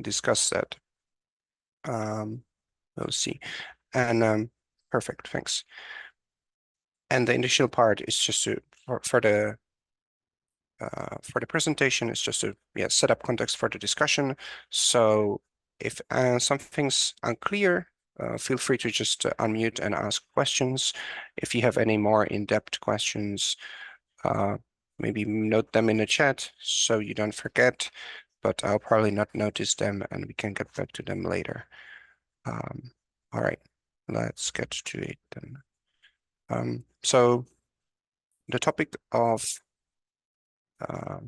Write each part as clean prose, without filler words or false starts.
discuss that. We'll see. And perfect, thanks. And the initial part is just to for the presentation is just to set up context for the discussion. So if something's unclear, feel free to just unmute and ask questions. If you have any more in-depth questions, maybe note them in the chat so you don't forget, but I'll probably not notice them and we can get back to them later. All right, let's get to it then. So the topic of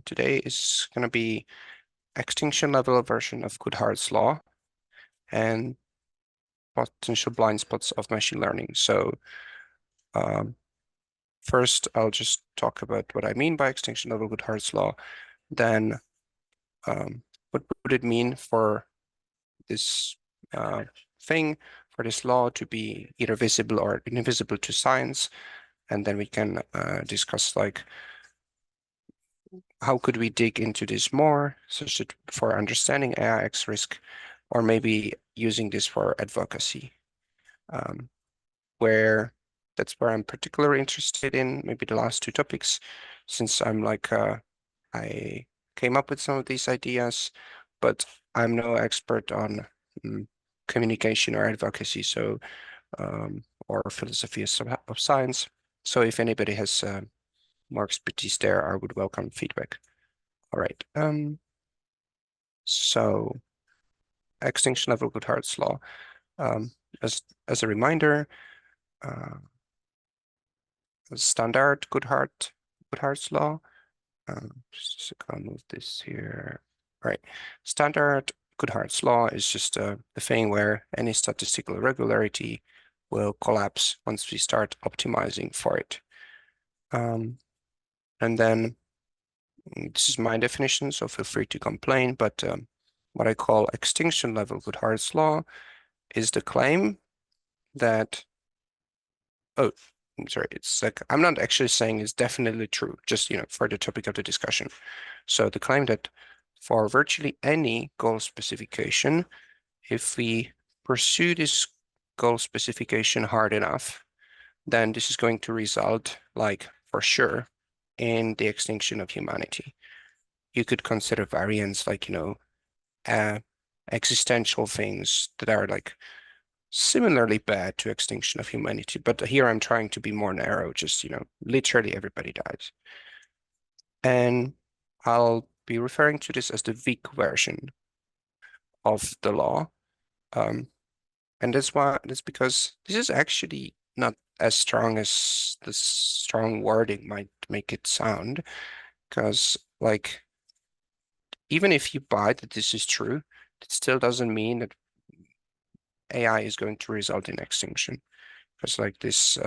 today is going to be extinction level version of Goodhart's law and potential blind spots of machine learning. So first, I'll just talk about what I mean by extinction level Goodhart's law. Then what would it mean for this thing, for this law to be either visible or invisible to science? And then we can discuss like how could we dig into this more, such that for understanding AI X risk, or maybe using this for advocacy, where that's where I'm particularly interested in, maybe the last two topics, since I'm like, I came up with some of these ideas, but I'm no expert on communication or advocacy, so or philosophy of science. So if anybody has more expertise there, I would welcome feedback. All right. So extinction level Goodhart's law. As a reminder, standard Goodhart's law. Just gonna move this here. All right. Standard Goodhart's law is just the thing where any statistical irregularity will collapse once we start optimizing for it. And then this is my definition, so feel free to complain, but what I call extinction level Goodhart's law is the claim that, oh, I'm sorry, it's like, I'm not actually saying it's definitely true, just, for the topic of the discussion. So the claim that for virtually any goal specification, if we pursue this goal specification hard enough, then this is going to result, like, for sure, in the extinction of humanity. You could consider variants like, existential things that are like similarly bad to extinction of humanity. But here I'm trying to be more narrow, just, literally everybody dies. And I'll be referring to this as the weak version of the law. And that's because this is actually not as strong as the strong wording might make it sound. Because, like, even if you buy that this is true, it still doesn't mean that AI is going to result in extinction. Because, like, this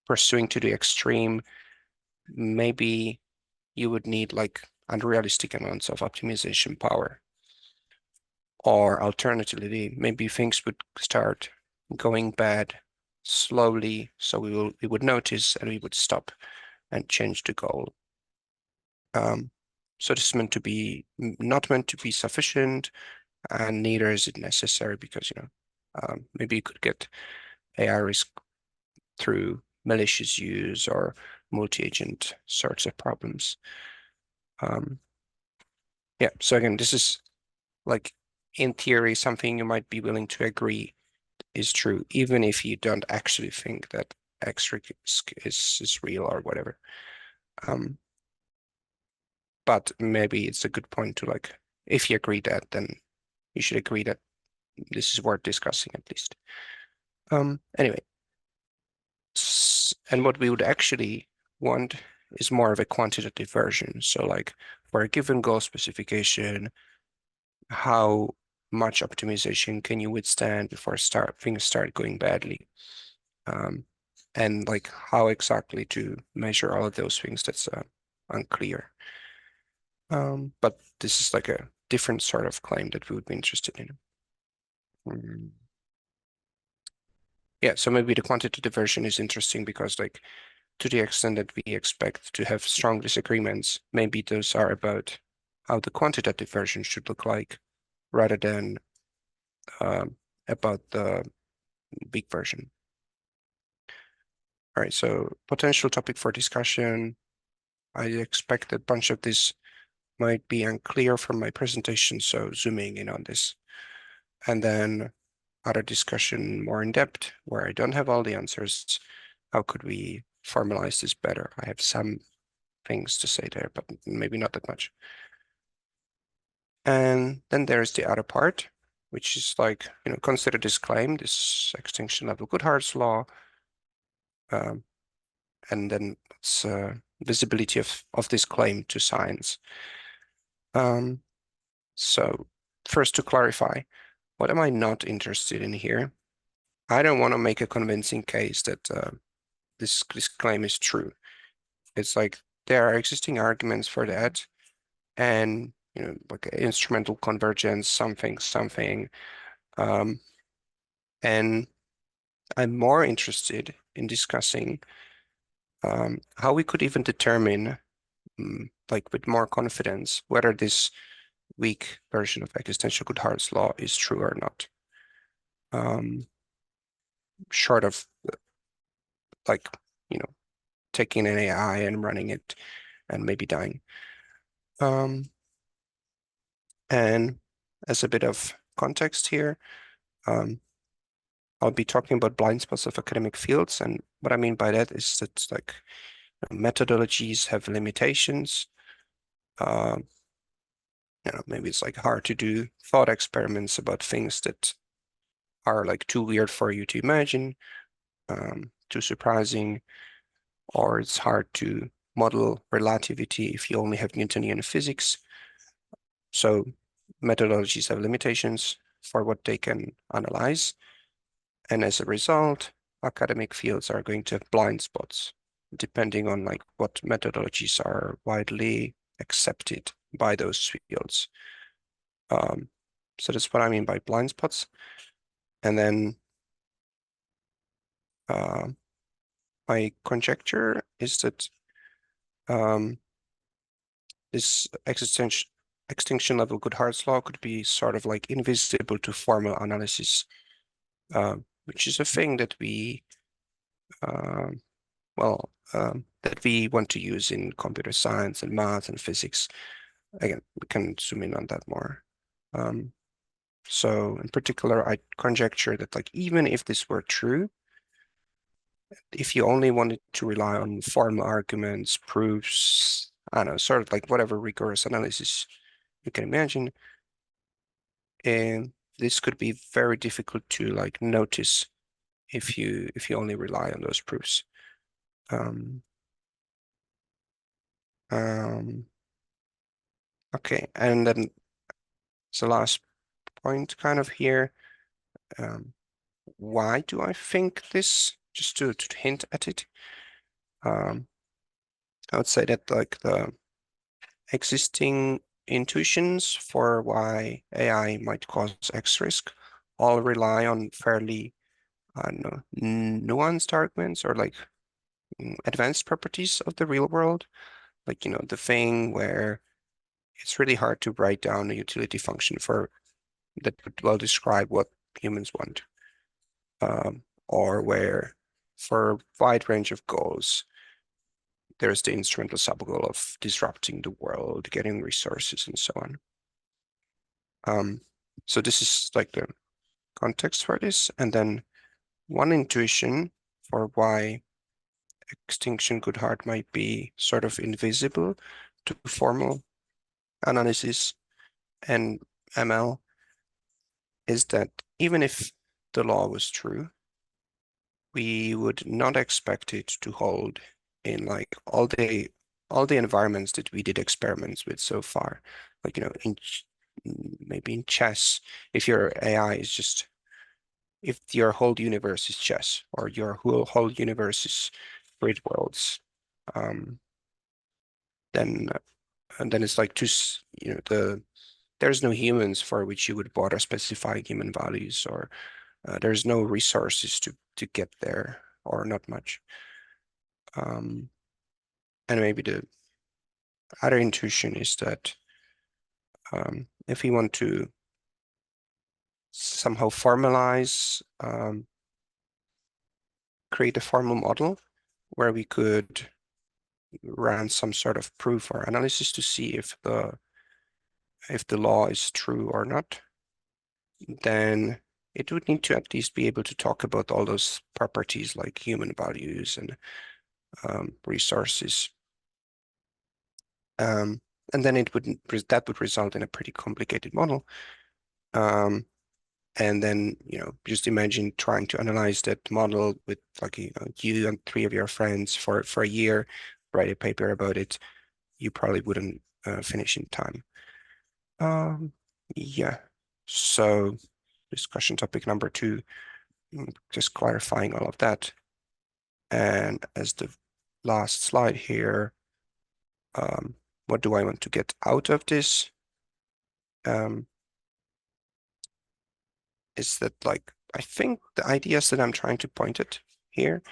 pursuing to the extreme, maybe you would need like unrealistic amounts of optimization power. Or alternatively, maybe things would start going bad slowly, so we would notice and we would stop and change the goal. So this is not meant to be sufficient, and neither is it necessary because maybe you could get AI risk through malicious use or multi-agent sorts of problems. Yeah, so again, this is like in theory something you might be willing to agree is true, even if you don't actually think that X risk is real or whatever. But maybe it's a good point to, like, if you agree that, then you should agree that this is worth discussing at least. Anyway, and what we would actually want is more of a quantitative version. So like for a given goal specification, how much optimization can you withstand before things start going badly? And like how exactly to measure all of those things, that's unclear. But this is like a different sort of claim that we would be interested in. Yeah, so maybe the quantitative version is interesting because, like, to the extent that we expect to have strong disagreements, maybe those are about how the quantitative version should look like rather than about the big version. All right, so potential topic for discussion. I expect that a bunch of this might be unclear from my presentation, so zooming in on this. And then other discussion more in depth where I don't have all the answers. How could we formalize this better? I have some things to say there, but maybe not that much. And then there's the other part, which is like, consider this claim, this extinction-level Goodhart's law, and then it's visibility of this claim to science. So first to clarify, what am I not interested in here? I don't want to make a convincing case that this claim is true. It's like there are existing arguments for that, and like instrumental convergence, something. And I'm more interested in discussing how we could even determine, like with more confidence, whether this weak version of existential Goodhart's law is true or not. Short of like, taking an AI and running it and maybe dying. And as a bit of context here, I'll be talking about blind spots of academic fields. And what I mean by that is that like methodologies have limitations. Maybe it's like hard to do thought experiments about things that are like too weird for you to imagine, too surprising, or it's hard to model relativity if you only have Newtonian physics. So methodologies have limitations for what they can analyze. And as a result, academic fields are going to have blind spots, depending on like what methodologies are widely accepted by those fields. So that's what I mean by blind spots. And then my conjecture is that this extinction-level Goodhart's law could be sort of like invisible to formal analysis, which is a thing that we that we want to use in computer science and math and physics. Again, we can zoom in on that more. So in particular, I conjecture that like even if this were true, if you only wanted to rely on formal arguments, proofs, I don't know, sort of like whatever rigorous analysis you can imagine, and this could be very difficult to like notice if you only rely on those proofs. Okay, and then the last point kind of here. Why do I think this? Just to hint at it. I would say that like the existing intuitions for why AI might cause X risk all rely on fairly, I don't know, nuanced arguments or like advanced properties of the real world. Like, the thing where it's really hard to write down a utility function for that would well describe what humans want. Or where for a wide range of goals, there's the instrumental sub-goal of disrupting the world, getting resources, and so on. So this is like the context for this. And then one intuition for why extinction Goodhart might be sort of invisible to formal analysis and ML is that even if the law was true, we would not expect it to hold in like all the environments that we did experiments with so far. Like, maybe in chess, if your AI is just, if your whole universe is chess or your whole universe is grid worlds, then it's like just, there's no humans for which you would bother specifying human values, or there's no resources to get there, or not much. And maybe the other intuition is that if we want to somehow formalize, create a formal model where we could run some sort of proof or analysis to see if the law is true or not, then it would need to at least be able to talk about all those properties like human values and resources. And then that would result in a pretty complicated model. And then, just imagine trying to analyze that model with like, you and three of your friends for a year, write a paper about it. You probably wouldn't finish in time. Yeah. So discussion topic number 2, just clarifying all of that. And as the last slide here, what do I want to get out of this? Is that like, I think the ideas that I'm trying to point at here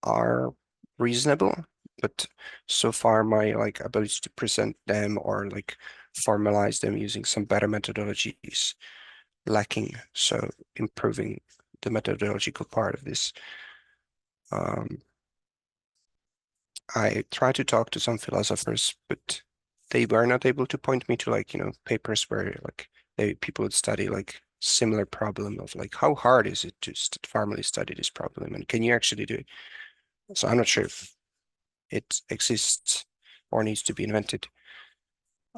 are reasonable, but so far my like ability to present them or like formalize them using some better methodology is lacking. So improving the methodological part of this. I tried to talk to some philosophers, but they were not able to point me to like, papers where like people would study like similar problem of like how hard is it to formally study this problem and can you actually do it? So I'm not sure if it exists or needs to be invented.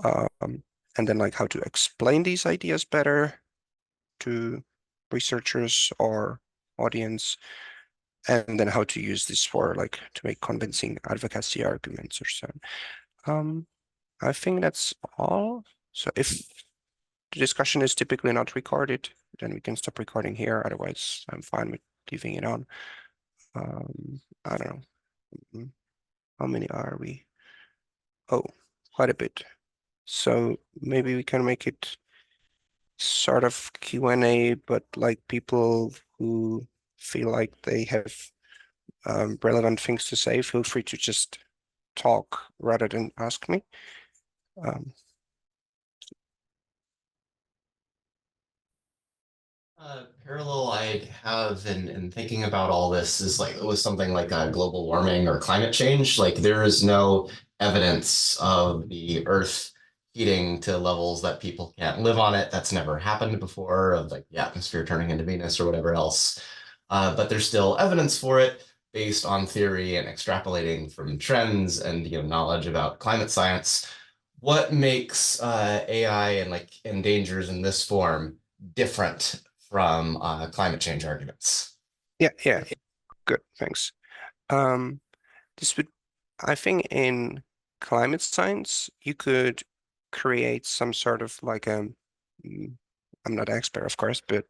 And then like how to explain these ideas better to researchers or audience, and then how to use this for like to make convincing advocacy arguments or so. I think that's all. So if the discussion is typically not recorded, then we can stop recording here. Otherwise, I'm fine with leaving it on. I don't know. How many are we? Oh, quite a bit. So maybe we can make it sort of Q&A, but like people who feel like they have relevant things to say, feel free to just talk rather than ask me. Parallel I'd have in thinking about all this is like it was something like global warming or climate change. Like there is no evidence of the Earth heating to levels that people can't live on it. That's never happened before, of like the atmosphere turning into Venus or whatever else. But there's still evidence for it based on theory and extrapolating from trends and knowledge about climate science. What makes AI and like endangers in this form different from climate change arguments? Yeah, good, thanks. Um, this would, I think in climate science, you could create some sort of like mm, I'm not an expert, of course, but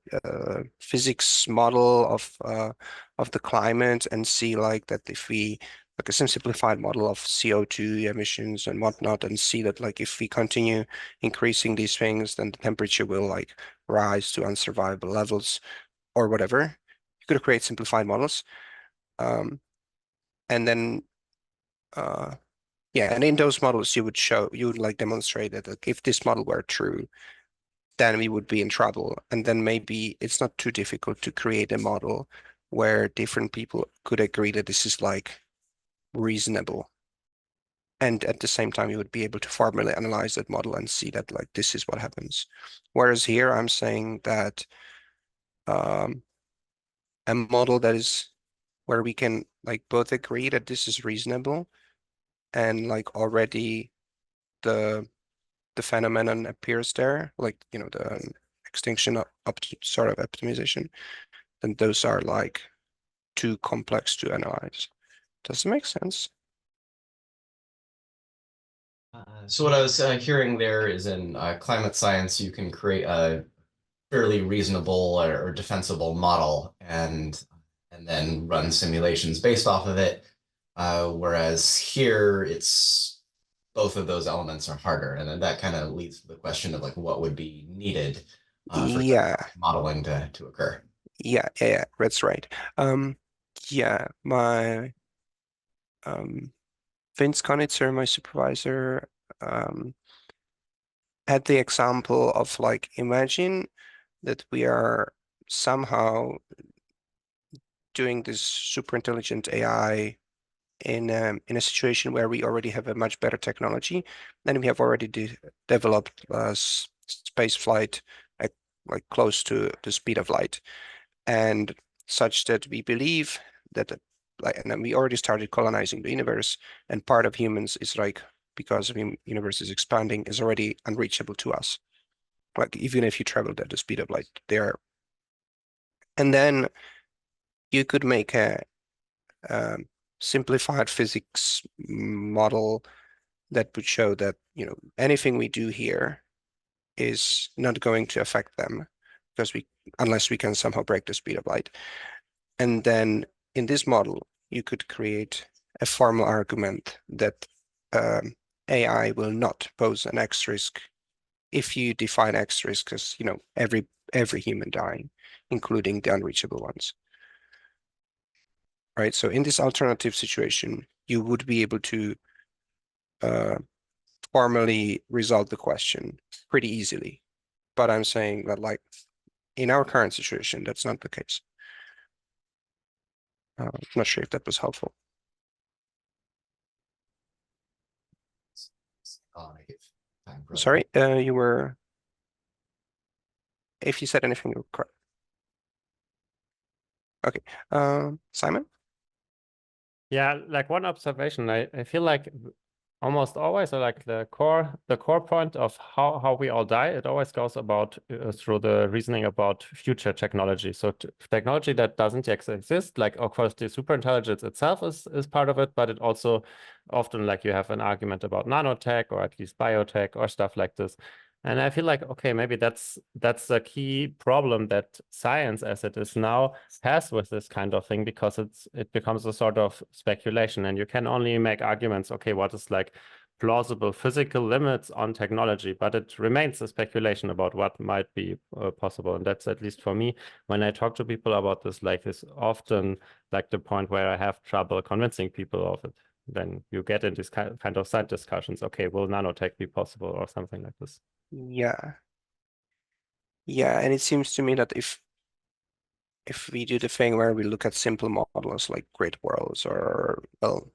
physics model of the climate and see like that if we like a simplified model of CO2 emissions and whatnot, and see that like if we continue increasing these things, then the temperature will like rise to unsurvivable levels or whatever. You could create simplified models. And then yeah, and in those models you would like demonstrate that like, if this model were true, then we would be in trouble. And then maybe it's not too difficult to create a model where different people could agree that this is like reasonable. And at the same time, you would be able to formally analyze that model and see that like this is what happens. Whereas here I'm saying that um, a model that is where we can like both agree that this is reasonable and like already the phenomenon appears there, like the extinction up sort of optimization, then those are like too complex to analyze. Does it make sense? So what I was hearing there is in climate science, you can create a fairly reasonable or defensible model and then run simulations based off of it. Whereas here, it's both of those elements are harder, and then that kind of leads to the question of like what would be needed for Yeah, modeling to occur. yeah, that's right. Um, yeah, my Vince Konitzer, my supervisor, um, had the example of like imagine that we are somehow doing this super intelligent AI in a situation where we already have a much better technology, and we have already developed space flight like close to the speed of light, and such that we believe that like, and then we already started colonizing the universe, and part of humans is like, because the universe is expanding, is already unreachable to us. Like even if you traveled at the speed of light, there. And then you could make a simplified physics model that would show that, anything we do here is not going to affect them because unless we can somehow break the speed of light. And then in this model, you could create a formal argument that AI will not pose an X risk if you define X risk as, every human dying, including the unreachable ones. Right? So in this alternative situation, you would be able to formally resolve the question pretty easily. But I'm saying that, like, in our current situation, that's not the case. I'm not sure if that was helpful. Sorry, you were. If you said anything, you were correct. Okay, Simon? Yeah, like one observation, I feel like almost always, or like the core point of how we all die, it always goes about through the reasoning about future technology. So technology that doesn't yet exist, like of course the superintelligence itself is part of it, but it also often, like, you have an argument about nanotech or at least biotech or stuff like this. And I feel like, okay, maybe that's a key problem that science as it is now has with this kind of thing, because it becomes a sort of speculation, and you can only make arguments, okay, what is like plausible physical limits on technology, but it remains a speculation about what might be possible. And that's, at least for me, when I talk to people about this, like, is often like the point where I have trouble convincing people of it. Then you get into this kind of side discussions. Okay, will nanotech be possible or something like this? Yeah. Yeah, and it seems to me that if we do the thing where we look at simple models like grid worlds or, well,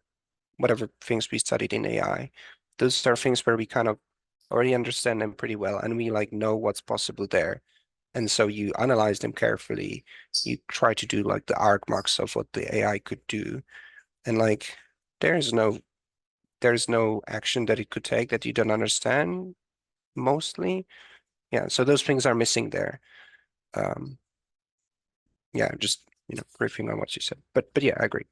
whatever things we studied in AI, those are things where we kind of already understand them pretty well, and we like know what's possible there. And so you analyze them carefully, you try to do like the arc marks of what the AI could do, and like there's no action that it could take that you don't understand mostly. Yeah, so those things are missing there. Yeah, just riffing on what you said. But yeah, I agree.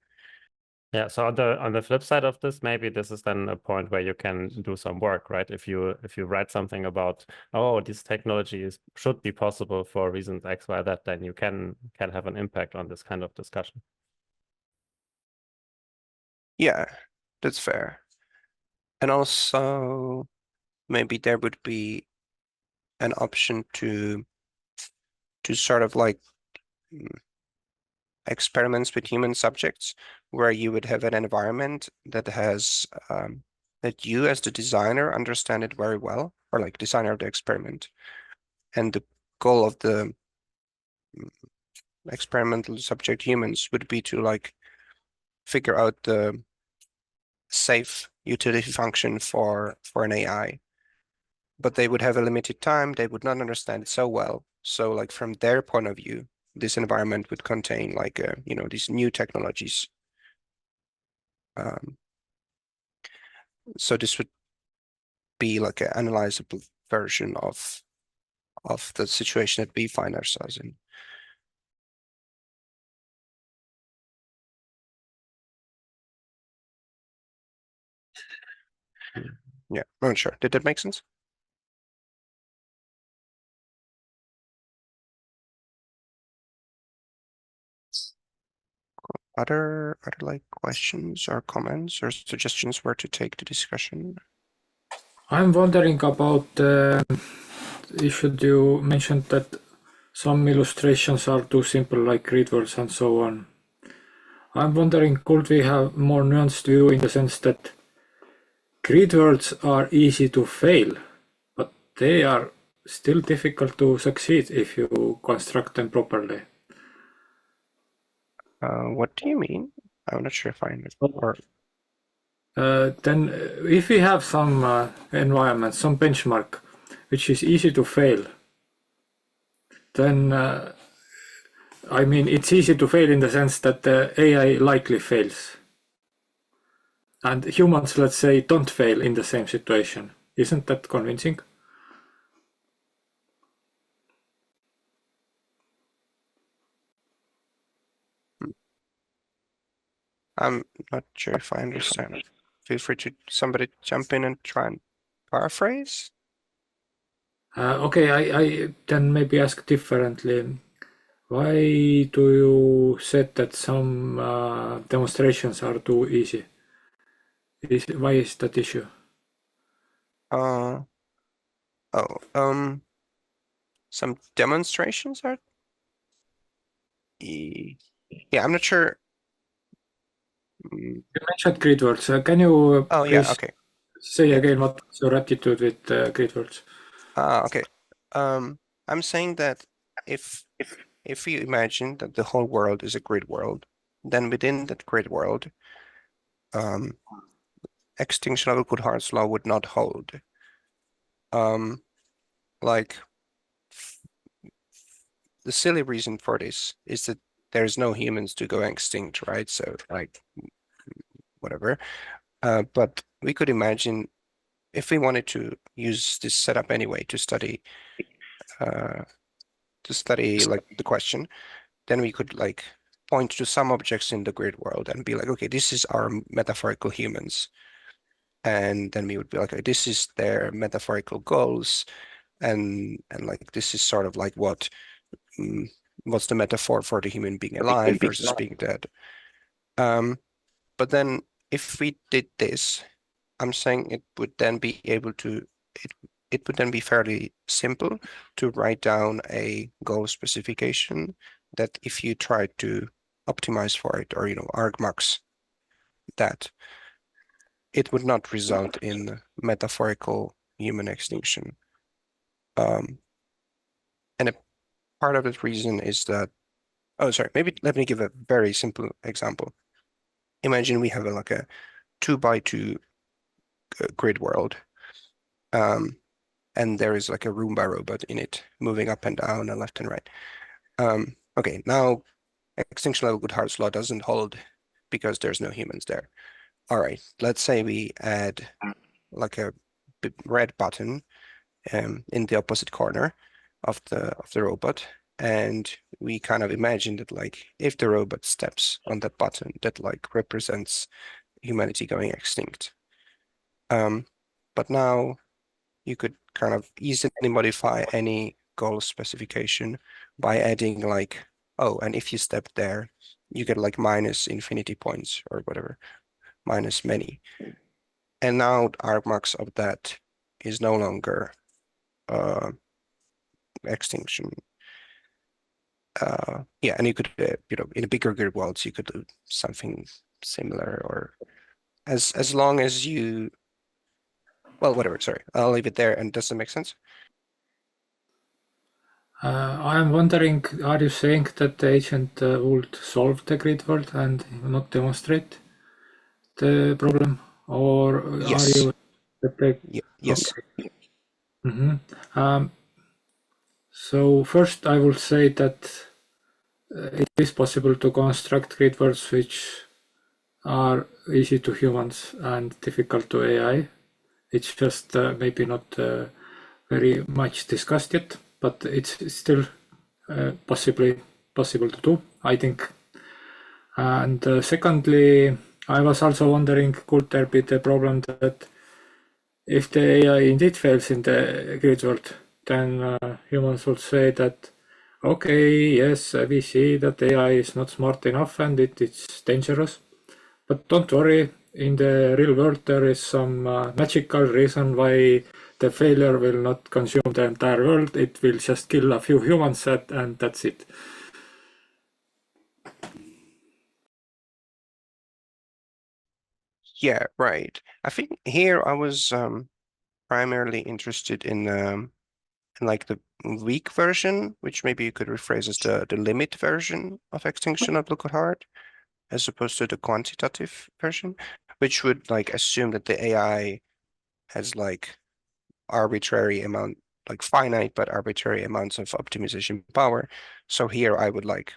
Yeah, so on the flip side of this, maybe this is then a point where you can do some work, right? If you write something about, oh, this technology should be possible for reasons X, Y, Z, then you can have an impact on this kind of discussion. Yeah, that's fair. And also maybe there would be an option to sort of like experiments with human subjects, where you would have an environment that has that you as the designer understand it very well, or like designer of the experiment. And the goal of the experimental subject humans would be to like figure out the safe utility function for an AI. But they would have a limited time, they would not understand it so well. So like from their point of view, this environment would contain like these new technologies. So this would be like an analyzable version of the situation that we find ourselves in. Yeah, I'm not sure. Did that make sense? Other like questions or comments or suggestions where to take the discussion? I'm wondering about the issue you mentioned that some illustrations are too simple, like grid words and so on. I'm wondering, could we have more nuanced view in the sense that grid words are easy to fail, but they are still difficult to succeed if you construct them properly. What do you mean? I'm not sure if I understand. Or Then if we have some environment, some benchmark, which is easy to fail, then I mean, it's easy to fail in the sense that the AI likely fails. And humans, let's say, don't fail in the same situation. Isn't that convincing? I'm not sure if I understand. Feel free to somebody jump in and try and paraphrase. Okay, I then maybe ask differently. Why do you said that some demonstrations are too easy? Why is that issue? Oh, some demonstrations are. Yeah, I'm not sure. You mentioned grid words. Can you Oh yeah, please okay. say Yeah. again what's your attitude with grid words? Okay. I'm saying that if you imagine that the whole world is a grid world, then within that grid world, extinction-level Goodhart's law would not hold. Like the silly reason for this is that there's no humans to go extinct, right? So like whatever. But we could imagine if we wanted to use this setup anyway to study like the question, then we could like point to some objects in the grid world and be like, okay, this is our metaphorical humans. And then we would be like, okay, this is their metaphorical goals. And like this is sort of like what's the metaphor for the human being alive versus being dead. But then if we did this, I'm saying it would then be able to it would then be fairly simple to write down a goal specification that if you try to optimize for it or argmax that, it would not result in metaphorical human extinction. And a part of the reason is that, oh, sorry, maybe let me give a very simple example. Imagine we have like a 2x2 grid world. And there is like a Roomba robot in it moving up and down and left and right. Okay, now extinction-level Goodhart's law doesn't hold because there's no humans there. All right, let's say we add like a red button in the opposite corner of the robot, and we kind of imagine that like if the robot steps on that button, that like represents humanity going extinct. But now you could kind of easily modify any goal specification by adding like, oh, and if you step there, you get like minus infinity points or whatever, minus many. And now argmax of that is no longer extinction. Yeah, and you could, in a bigger grid worlds, you could do something similar, or as long as you, well, whatever. Sorry, I'll leave it there. And does that make sense? I'm wondering, are you saying that the agent would solve the grid world and not demonstrate the problem, or Yes. are you that they, Yes. okay. So first I would say that it is possible to construct grid worlds which are easy to humans and difficult to AI. It's just maybe not very much discussed yet, but it's still possibly possible to do, I think. And secondly, I was also wondering, could there be the problem that if the AI indeed fails in the grid world, then humans would say that, okay, yes, we see that AI is not smart enough and it's dangerous. But don't worry, in the real world, there is some magical reason why the failure will not consume the entire world. It will just kill a few humans and that's it. Yeah, right. I think here I was primarily interested in and like the weak version, which maybe you could rephrase as the limit version of extinction of Goodhart, as opposed to the quantitative version, which would like assume that the AI has like arbitrary amount, like finite but arbitrary amounts of optimization power. So here I would like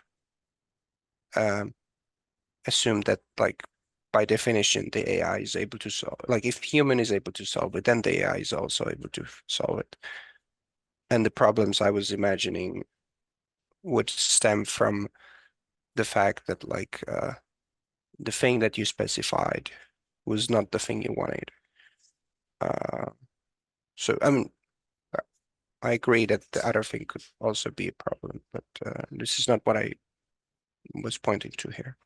assume that like by definition the AI is able to solve, like if human is able to solve it, then the AI is also able to solve it. And the problems I was imagining would stem from the fact that like the thing that you specified was not the thing you wanted. So I mean, I agree that the other thing could also be a problem, but this is not what I was pointing to here.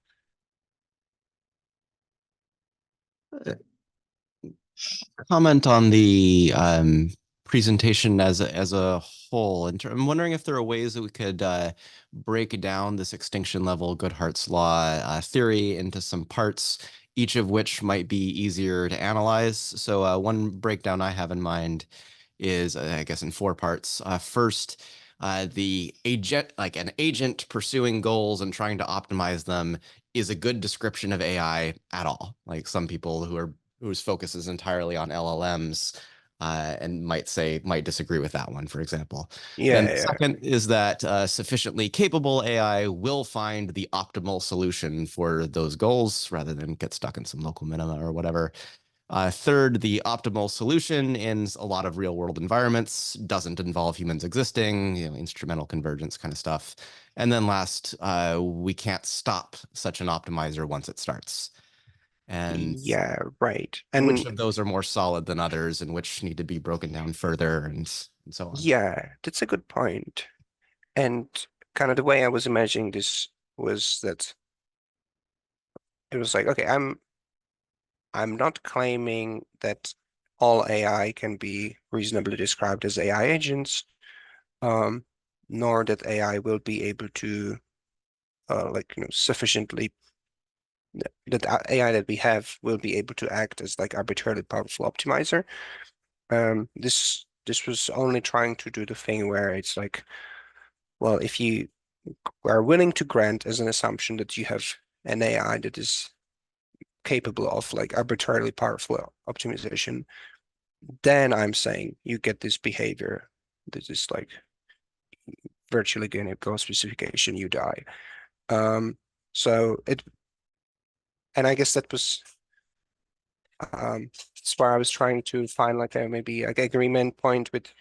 Comment on the presentation as a whole. I'm wondering if there are ways that we could break down this extinction level Goodhart's law theory into some parts, each of which might be easier to analyze. So one breakdown I have in mind is, I guess, in 4 parts. First, the agent, like an agent pursuing goals and trying to optimize them, is a good description of AI at all. Like some people whose focus is entirely on LLMs and might disagree with that one, for example. Then the second is that sufficiently capable AI will find the optimal solution for those goals rather than get stuck in some local minima or whatever. Third, the optimal solution in a lot of real world environments doesn't involve humans existing, instrumental convergence kind of stuff. And then last, we can't stop such an optimizer once it starts. And yeah, right. which of those are more solid than others and which need to be broken down further and so on. Yeah, that's a good point. And kind of the way I was imagining this was that it was like, okay, I'm not claiming that all AI can be reasonably described as AI agents, nor that AI will be able to like sufficiently that AI that we have will be able to act as like arbitrarily powerful optimizer. This was only trying to do the thing where it's like, well, if you are willing to grant as an assumption that you have an AI that is capable of like arbitrarily powerful optimization, then I'm saying you get this behavior that is like virtually going to go specification, you die. So it, and I guess that was that's where I was trying to find like a maybe like agreement point with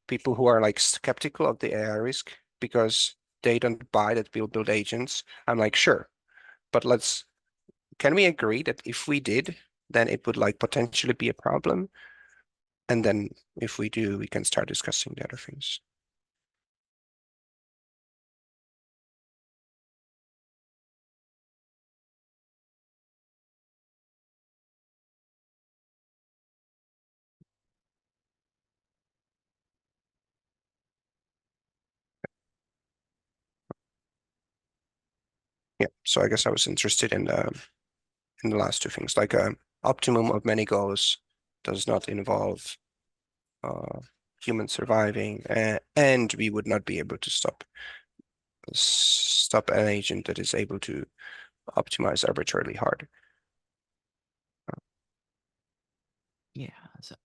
people who are like skeptical of the AI risk because they don't buy that we'll build agents. I'm like, sure, but can we agree that if we did, then it would like potentially be a problem? And then if we do, we can start discussing the other things. Yeah, so I guess I was interested in the last 2 things, like optimum of many goals does not involve human surviving, and we would not be able to stop an agent that is able to optimize arbitrarily hard. Yeah, so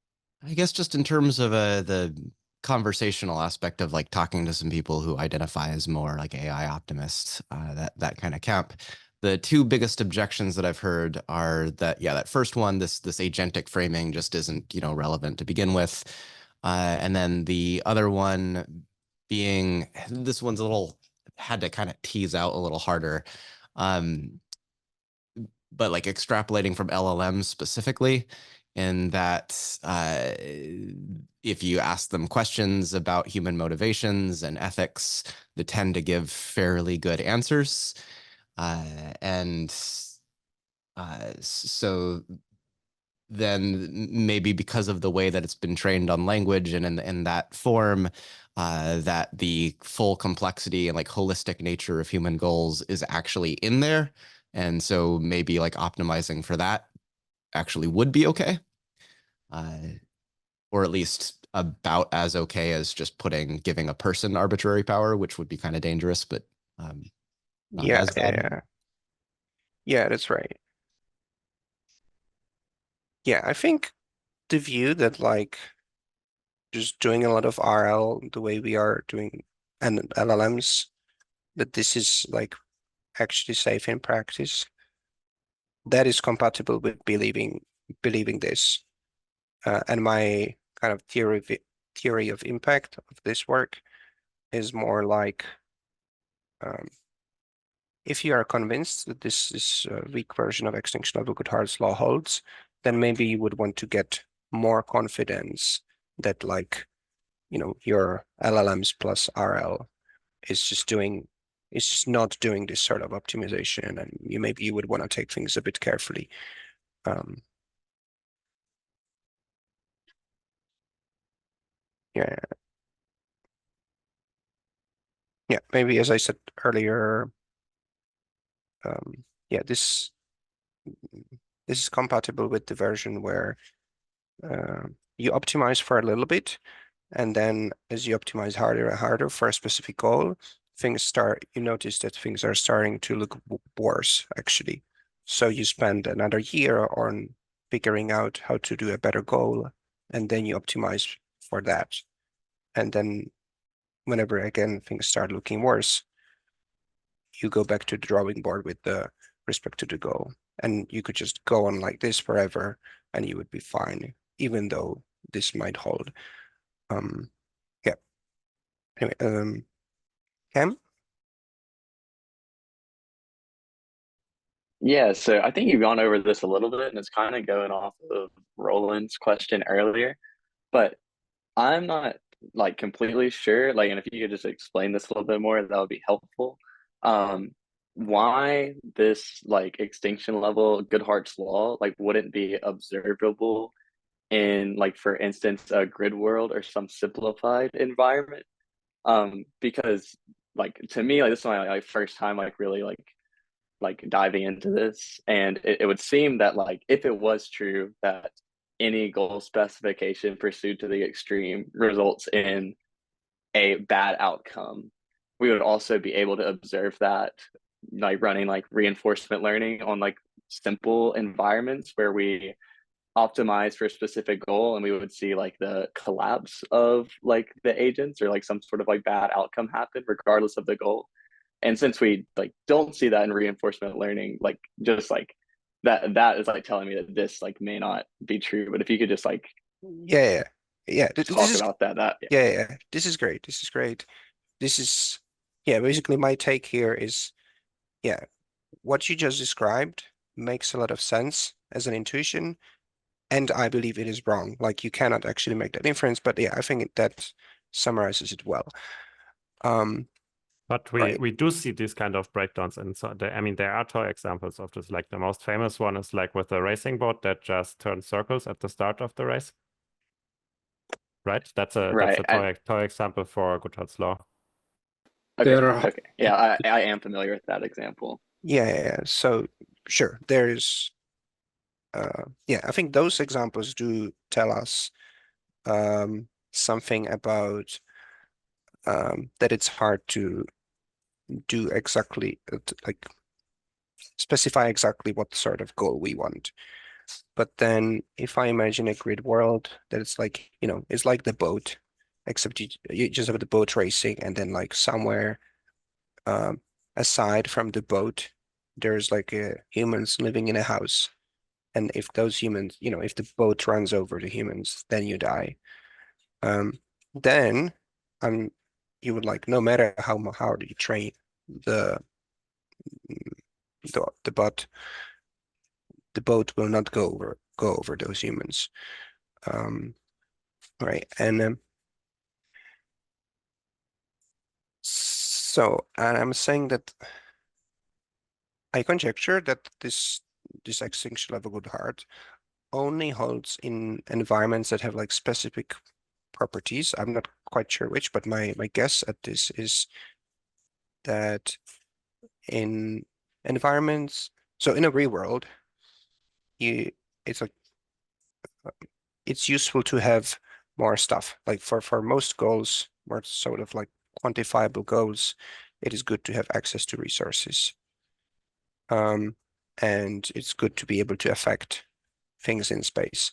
I guess just in terms of the conversational aspect of like talking to some people who identify as more like AI optimists, that kind of camp. The 2 biggest objections that I've heard are that, yeah, that first one, this agentic framing just isn't, relevant to begin with. And then the other one being, this one's had to kind of tease out a little harder. But like extrapolating from LLMs specifically, in that if you ask them questions about human motivations and ethics, they tend to give fairly good answers. So then maybe because of the way that it's been trained on language and in that form, that the full complexity and like holistic nature of human goals is actually in there. And so maybe like optimizing for that actually would be okay. Or at least about as okay as just giving a person arbitrary power, which would be kind of dangerous, but not Yeah, as bad. yeah, that's right. Yeah, I think the view that like just doing a lot of RL the way we are doing and LLMs, that this is like actually safe in practice, that is compatible with believing this. And my kind of theory of impact of this work is more like if you are convinced that this is a weak version of extinction-level Goodhart's law holds, then maybe you would want to get more confidence that like, your LLMs plus RL is just not doing this sort of optimization, and maybe you would want to take things a bit carefully. Yeah. Yeah, maybe as I said earlier, yeah, this is compatible with the version where you optimize for a little bit, and then as you optimize harder and harder for a specific goal, you notice that things are starting to look worse, actually. So you spend another year on figuring out how to do a better goal, and then you optimize for that. And then whenever, again, things start looking worse, you go back to the drawing board with the respect to the goal. And you could just go on like this forever, and you would be fine, even though this might hold. Yeah. Anyway, Cam? Yeah, so I think you've gone over this a little bit, and it's kind of going off of Roland's question earlier, but I'm not like completely sure. Like, and if you could just explain this a little bit more, that would be helpful. Um, why this like extinction level Goodhart's law like wouldn't be observable in like, for instance, a grid world or some simplified environment? Because like to me, like this is my like first time like really like diving into this, and it would seem that like if it was true that any goal specification pursued to the extreme results in a bad outcome, we would also be able to observe that like running like reinforcement learning on like simple environments where we optimize for a specific goal, and we would see like the collapse of like the agents or like some sort of like bad outcome happen regardless of the goal. And since we like don't see that in reinforcement learning, like just like that is like telling me that this like may not be true. But if you could just like Yeah. This talk is about that yeah. This is great. This is yeah. Basically, my take here is what you just described makes a lot of sense as an intuition, and I believe it is wrong. Like you cannot actually make that inference, but yeah, I think that summarizes it well. But Right. we do see these kind of breakdowns, and so I mean there are toy examples of this. Like the most famous one is like with the racing boat that just turns circles at the start of the race. Right? That's a right. toy example for Goodhart's law. Okay, There are okay, yeah, I am familiar with that example. Yeah. So sure, there's yeah, I think those examples do tell us something about that it's hard to do exactly like specify exactly what sort of goal we want. But then if I imagine a grid world that it's like, it's like the boat, except you just have the boat racing, and then like somewhere aside from the boat, there's like humans living in a house. And if those humans, if the boat runs over the humans, then you die. Then you would like, no matter how hard you train the the bot, the boat will not go over those humans. Right. And and I'm saying that I conjecture that this extinction-level Goodhart only holds in environments that have like specific properties. I'm not quite sure which, but my guess at this is that in environments, so in a real world, you it's like it's useful to have more stuff. Like for most goals, more sort of like quantifiable goals, it is good to have access to resources. And it's good to be able to affect things in space.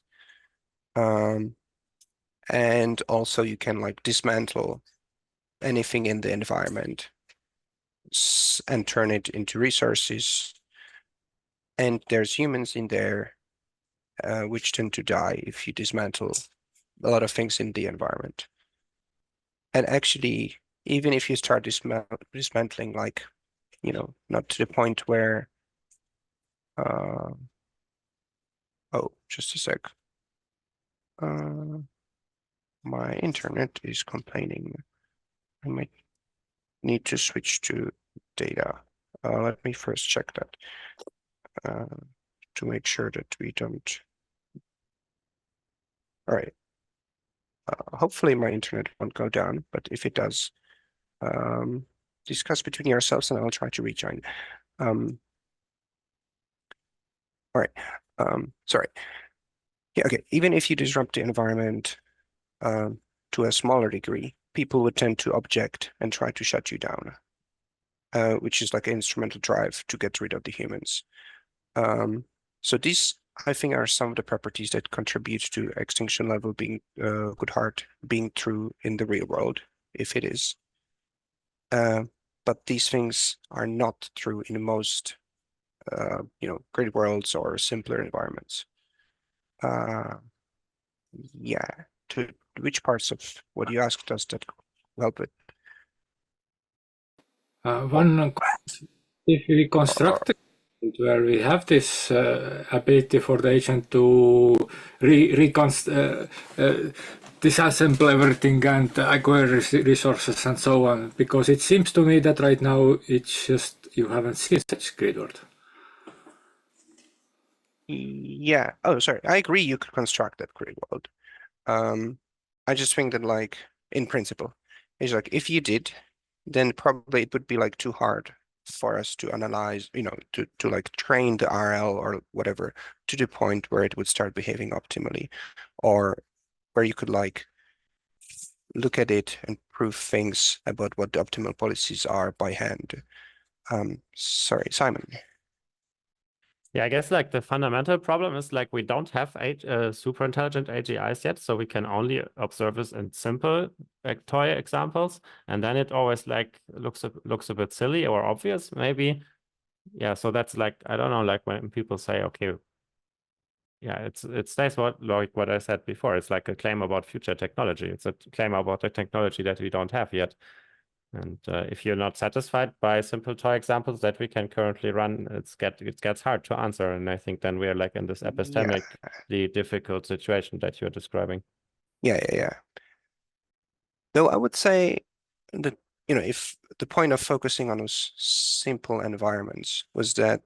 And also you can like dismantle anything in the environment and turn it into resources. And there's humans in there which tend to die if you dismantle a lot of things in the environment. And actually, even if you start dismantling, like, you know, not to the point where, oh, just a sec. My internet is complaining. I might need to switch to data. Let me first check that to make sure that we don't. All right. Hopefully my internet won't go down, but if it does, discuss between yourselves and I'll try to rejoin. All right. Sorry. Yeah, okay. Even if you disrupt the environment to a smaller degree, people would tend to object and try to shut you down, which is like an instrumental drive to get rid of the humans. So these, I think, are some of the properties that contribute to extinction level being Goodhart being true in the real world, if it is. But these things are not true in most, you know, grid worlds or simpler environments. Yeah. To which parts of what you asked does that help with? One, if we construct a world where we have this ability for the agent to disassemble everything and acquire resources and so on, because it seems to me that right now it's just you haven't seen such grid world. Yeah. Oh, sorry. I agree you could construct that grid world. I just think that, like, in principle, it's like if you did, then probably it would be like too hard for us to analyze, you know, to like train the RL or whatever to the point where it would start behaving optimally, or where you could like look at it and prove things about what the optimal policies are by hand. Sorry, Simon. Yeah, I guess like the fundamental problem is like we don't have super intelligent AGIs yet, so we can only observe this in simple like toy examples, and then it always like looks a bit silly or obvious maybe. Yeah, so that's like, I don't know, like when people say, okay, yeah, it stays like what I said before. It's like a claim about future technology. It's a claim about the technology that we don't have yet. And if you're not satisfied by simple toy examples that we can currently run, it gets hard to answer. And I think then we're like in this epistemically difficult situation that you're describing. Yeah. Though I would say that, you know, if the point of focusing on those simple environments was that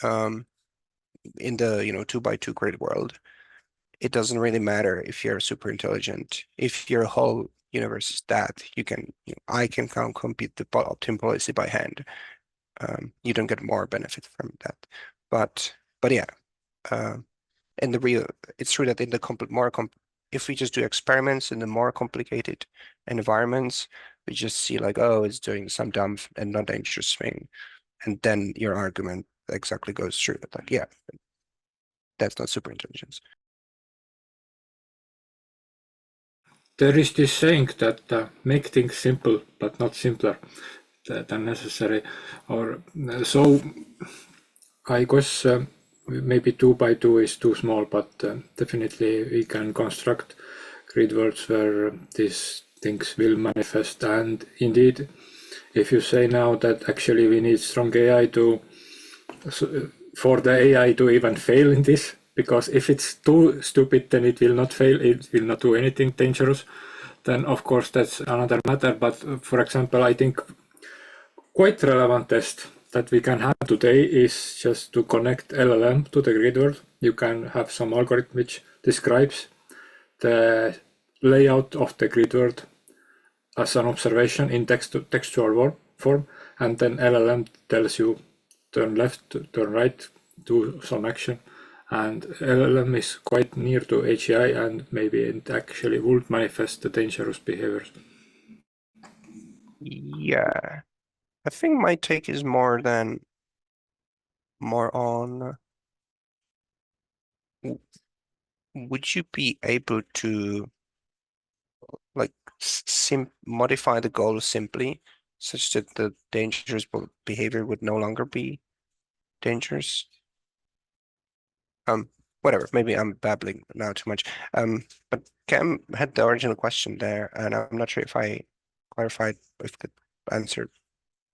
in the, you know, 2x2 grid world, it doesn't really matter if you're super intelligent. If your whole universe is that, you can, you know, I can compute the optimum policy by hand. You don't get more benefit from that. But yeah, in the real, it's true that in the if we just do experiments in the more complicated environments, we just see like, oh, it's doing some dumb and not dangerous thing. And then your argument exactly goes through. Like, yeah, that's not super intelligence. There is this saying that make things simple, but not simpler than necessary. Or so I guess maybe 2x2 is too small, but definitely we can construct grid worlds where these things will manifest. And indeed, if you say now that actually we need strong AI for the AI to even fail in this, because if it's too stupid, then it will not fail, it will not do anything dangerous, then of course that's another matter. But for example, I think quite relevant test that we can have today is just to connect LLM to the grid world. You can have some algorithm which describes the layout of the grid world as an observation in textual form, and then LLM tells you turn left, turn right, do some action, and LLM is quite near to AGI, and maybe it actually would manifest the dangerous behaviors. Yeah, I think my take is more on would you be able to like modify the goal simply such that the dangerous behavior would no longer be dangerous? Whatever, maybe I'm babbling now too much. But Cam had the original question there, and I'm not sure if I clarified if the answer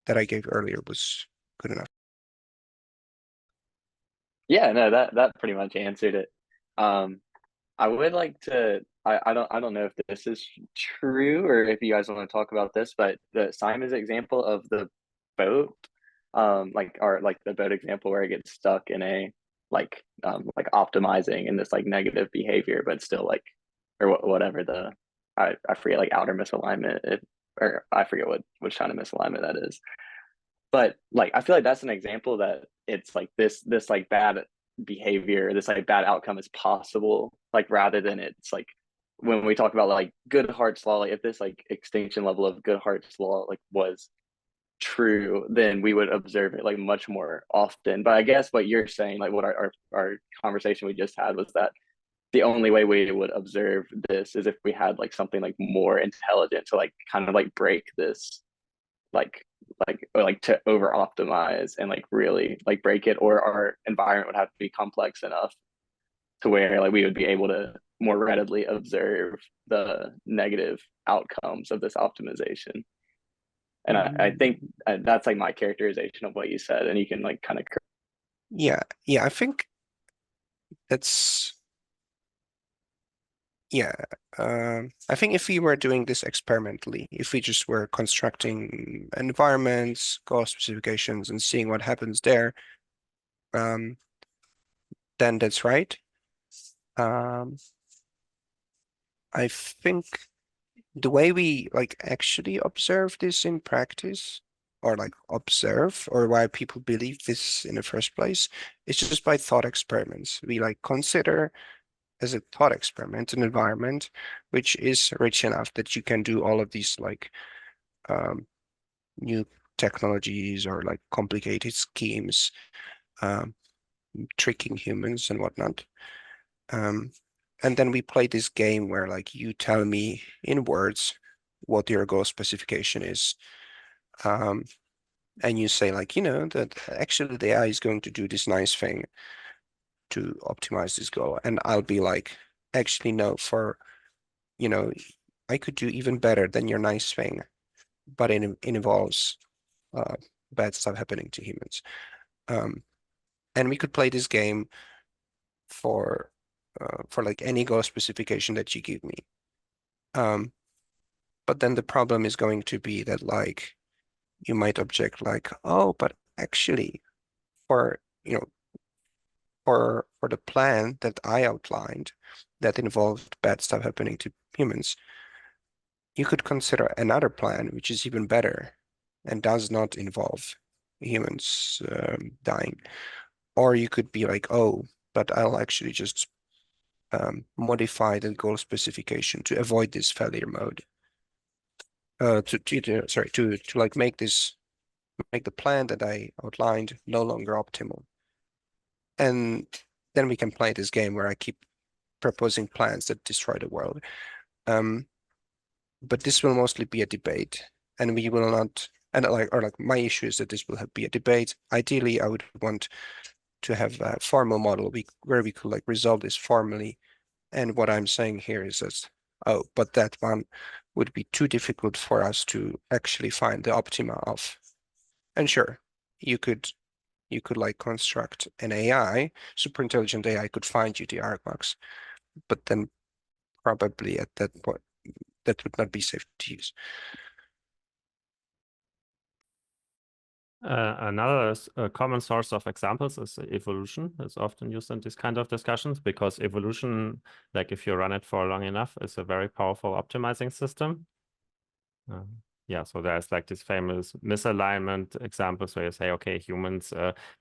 that I gave earlier was good enough. Yeah, no, that pretty much answered it. I would like to. I don't know if this is true or if you guys want to talk about this, but the Simon's example of the boat, like the boat example where it gets stuck in a like optimizing in this like negative behavior, but still like or whatever the I forget like outer misalignment or I forget which kind of misalignment that is. But like I feel like that's an example that it's like this like bad behavior, this like bad outcome is possible, like rather than it's like when we talk about like Goodhart's law, like if this like extinction level of Goodhart's law like was true, then we would observe it like much more often. But I guess what you're saying, like what our conversation we just had was that the only way we would observe this is if we had like something like more intelligent to like kind of like break this like or like to over optimize and like really like break it, or our environment would have to be complex enough to where like we would be able to more readily observe the negative outcomes of this optimization. And I think that's like my characterization of what you said, and you can like kind of Yeah, I think that's yeah. I think if we were doing this experimentally, if we just were constructing environments, goal specifications, and seeing what happens there, then that's right. I think the way we like actually observe this in practice, or like observe, or why people believe this in the first place, is just by thought experiments. We like consider as a thought experiment an environment which is rich enough that you can do all of these like new technologies or like complicated schemes, tricking humans and whatnot. And then we play this game where like you tell me in words what your goal specification is. And you say like, that actually the AI is going to do this nice thing to optimize this goal. And I'll be like, actually, no, I could do even better than your nice thing, but it involves bad stuff happening to humans. And we could play this game for like any goal specification that you give me. But then the problem is going to be that like you might object like, oh, but actually for for the plan that I outlined that involved bad stuff happening to humans, you could consider another plan which is even better and does not involve humans dying. Or you could be like, oh, but I'll actually just modify the goal specification to avoid this failure mode. To like make the plan that I outlined no longer optimal. And then we can play this game where I keep proposing plans that destroy the world. But this will mostly be a debate, and we will not. And like my issue is that this will be a debate. Ideally, I would want to have a formal model where we could like resolve this formally. And what I'm saying here is that, oh, but that one would be too difficult for us to actually find the optima of. And sure, you could like construct an AI, super intelligent AI could find you the argmax, but then probably at that point that would not be safe to use. Another common source of examples is evolution. It's often used in these kind of discussions because evolution, like if you run it for long enough, is a very powerful optimizing system. yeah, so there's like this famous misalignment examples where you say, okay, humans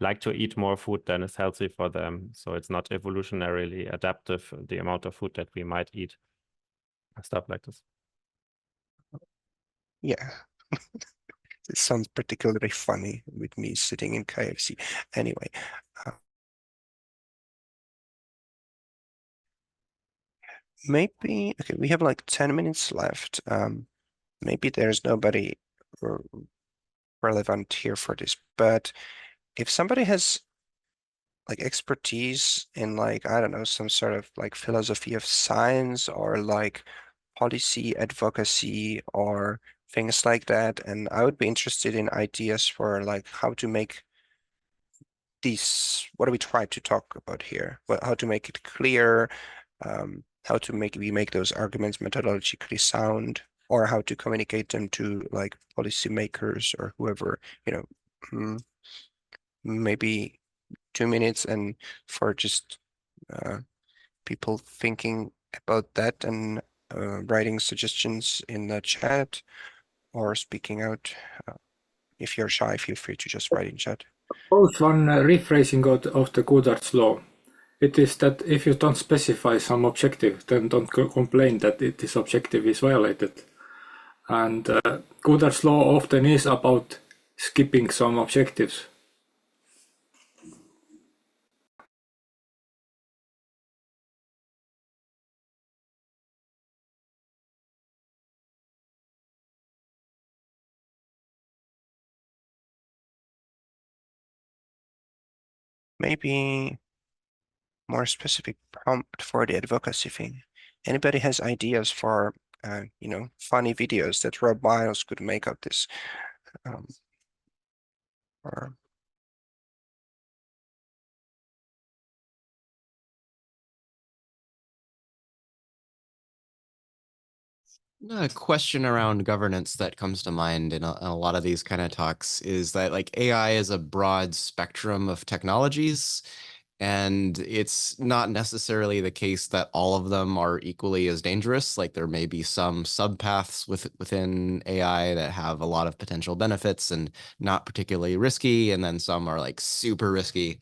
like to eat more food than is healthy for them. So it's not evolutionarily adaptive, the amount of food that we might eat, stuff like this. Yeah. It sounds particularly funny with me sitting in KFC. Anyway, maybe, okay, we have like 10 minutes left. Maybe there's nobody relevant here for this, but if somebody has like expertise in like, I don't know, some sort of like philosophy of science or like policy advocacy or things like that, and I would be interested in ideas for like how to make these, what do we try to talk about here? How to make it clear, how to make those arguments methodologically sound, or how to communicate them to like policymakers or whoever, you know, maybe 2 minutes and for just people thinking about that and writing suggestions in the chat or speaking out. If you're shy, feel free to just write in chat. Suppose one rephrasing of the Goodhart's law. It is that if you don't specify some objective, then don't complain that this objective is violated. And Goodhart's law often is about skipping some objectives. Maybe more specific prompt for the advocacy thing. Anybody has ideas for, you know, funny videos that Rob Miles could make of this? Or A question around governance that comes to mind in a lot of these kind of talks is that like AI is a broad spectrum of technologies, and it's not necessarily the case that all of them are equally as dangerous. Like there may be some subpaths within AI that have a lot of potential benefits and not particularly risky, and then some are like super risky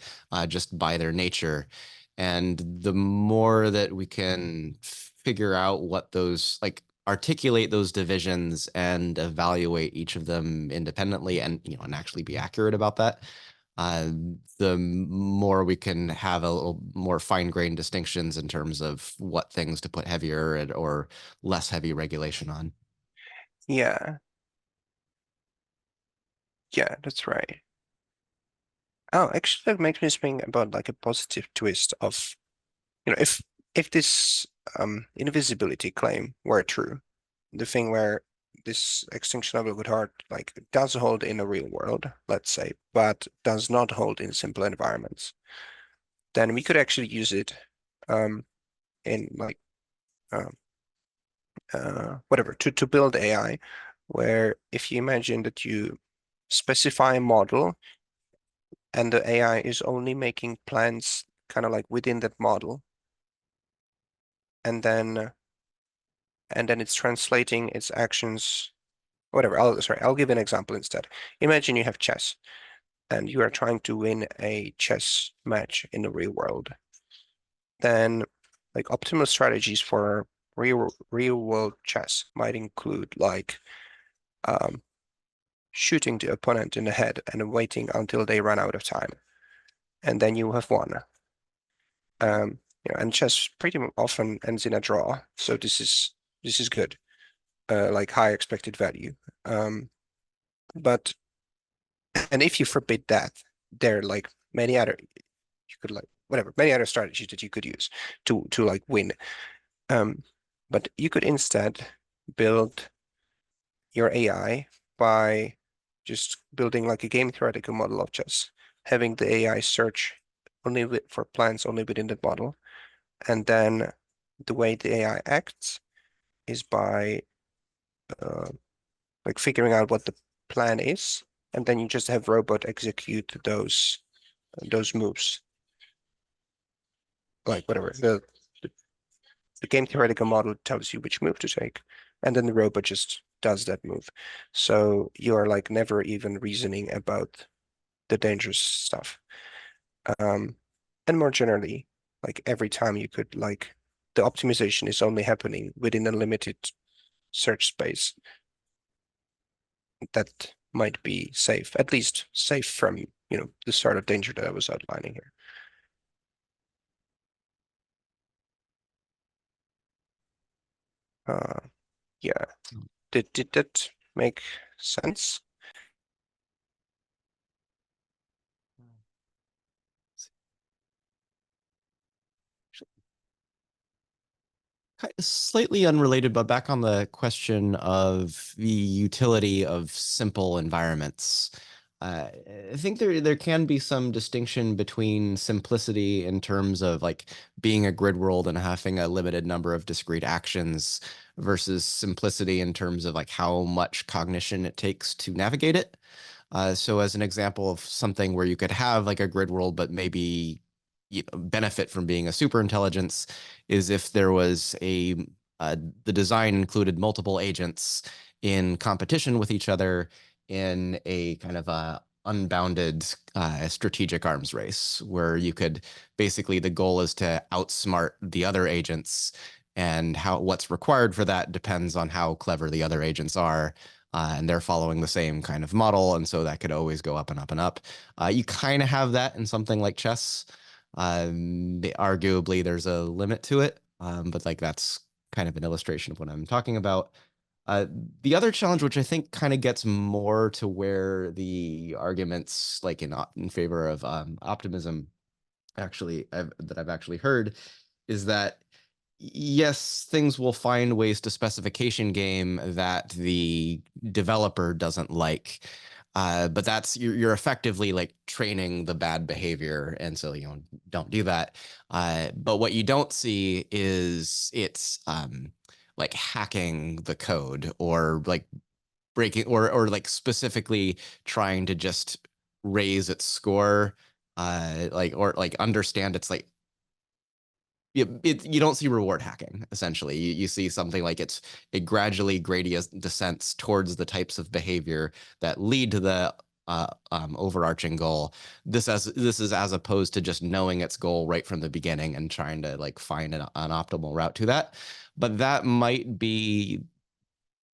just by their nature. And the more that we can figure out what those like articulate those divisions and evaluate each of them independently and and actually be accurate about that, the more we can have a little more fine-grained distinctions in terms of what things to put heavier or less heavy regulation on. yeah, that's right. Oh, actually, that makes me think about like a positive twist of, you know, if this invisibility claim were true, the thing where this extinction-level Goodhart like does hold in a real world, let's say, but does not hold in simple environments, then we could actually use it in like whatever to build AI, where if you imagine that you specify a model and the AI is only making plans kind of like within that model, and then it's translating its actions, whatever. I'll give an example instead. Imagine you have chess and you are trying to win a chess match in the real world. Then like optimal strategies for real world chess might include like shooting the opponent in the head and waiting until they run out of time, and then you have won. And chess pretty often ends in a draw, so this is good, like high expected value. But and if you forbid that, there are like many other, you could like whatever, many other strategies that you could use to like win. But you could instead build your AI by just building like a game theoretical model of chess, having the AI search only for plans only within that model, and then the way the AI acts is by like figuring out what the plan is, and then you just have robot execute those moves, like whatever the game theoretical model tells you which move to take, and then the robot just does that move. So you are like never even reasoning about the dangerous stuff. And more generally, like every time you could like the optimization is only happening within a limited search space that might be safe, at least safe from, the sort of danger that I was outlining here. Yeah. Did that make sense? Slightly unrelated, but back on the question of the utility of simple environments. I think there can be some distinction between simplicity in terms of like being a grid world and having a limited number of discrete actions versus simplicity in terms of like how much cognition it takes to navigate it. So as an example of something where you could have like a grid world, but maybe benefit from being a super intelligence is if there was the design included multiple agents in competition with each other in a kind of a unbounded strategic arms race where you could basically the goal is to outsmart the other agents, and what's required for that depends on how clever the other agents are. And they're following the same kind of model, and so that could always go up and up and up. You kind of have that in something like chess. Arguably, there's a limit to it, but like that's kind of an illustration of what I'm talking about. The other challenge, which I think kind of gets more to where the arguments like in favor of optimism actually that I've actually heard is that yes, things will find ways to specification game that the developer doesn't like. But that's you're effectively like training the bad behavior, and so don't do that. But what you don't see is it's like hacking the code or like breaking or like specifically trying to just raise its score, like or like understand its like you don't see reward hacking. Essentially you see something like it gradually gradient descents towards the types of behavior that lead to the overarching goal. This is as opposed to just knowing its goal right from the beginning and trying to like find an optimal route to that. But that might be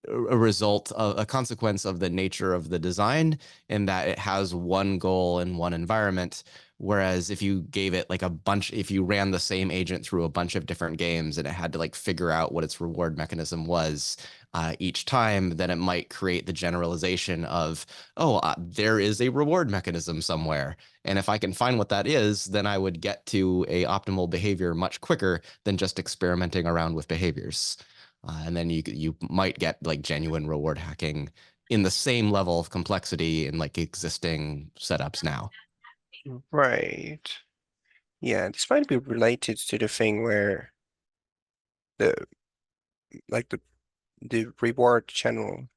a result of a consequence of the nature of the design in that it has one goal in one environment. Whereas if you gave it like if you ran the same agent through a bunch of different games and it had to like figure out what its reward mechanism was each time, then it might create the generalization of, there is a reward mechanism somewhere. And if I can find what that is, then I would get to a optimal behavior much quicker than just experimenting around with behaviors. And then you might get like genuine reward hacking in the same level of complexity in like existing setups now. Right. Yeah, this might be related to the thing where the the reward channel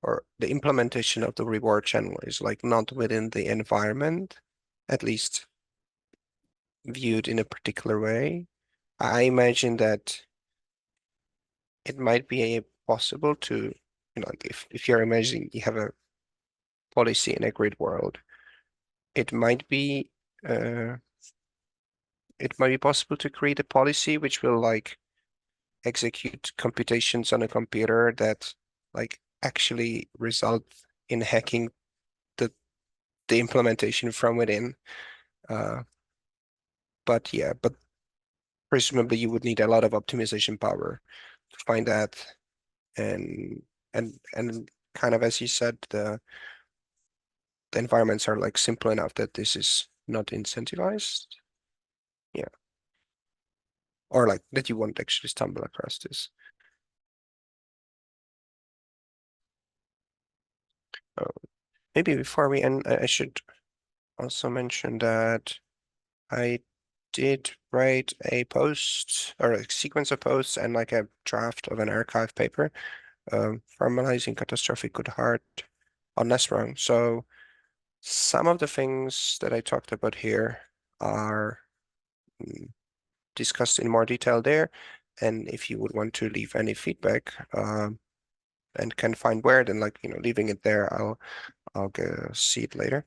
or the implementation of the reward channel is like not within the environment, at least viewed in a particular way. I imagine that it might be possible to, like if you're imagining you have a policy in a grid world, it might be possible to create a policy which will like execute computations on a computer that like actually result in hacking the implementation from within. But yeah, but presumably you would need a lot of optimization power to find that, and and kind of as you said, the environments are like simple enough that this is not incentivized. Yeah. Or like that you won't actually stumble across this. Maybe before we end, I should also mention that I did write a post or a sequence of posts and like a draft of an archive paper, formalizing catastrophic Goodhart on Nesprong. So some of the things that I talked about here are discussed in more detail there. And if you would want to leave any feedback, and can find where, then like, leaving it there, I'll go see it later.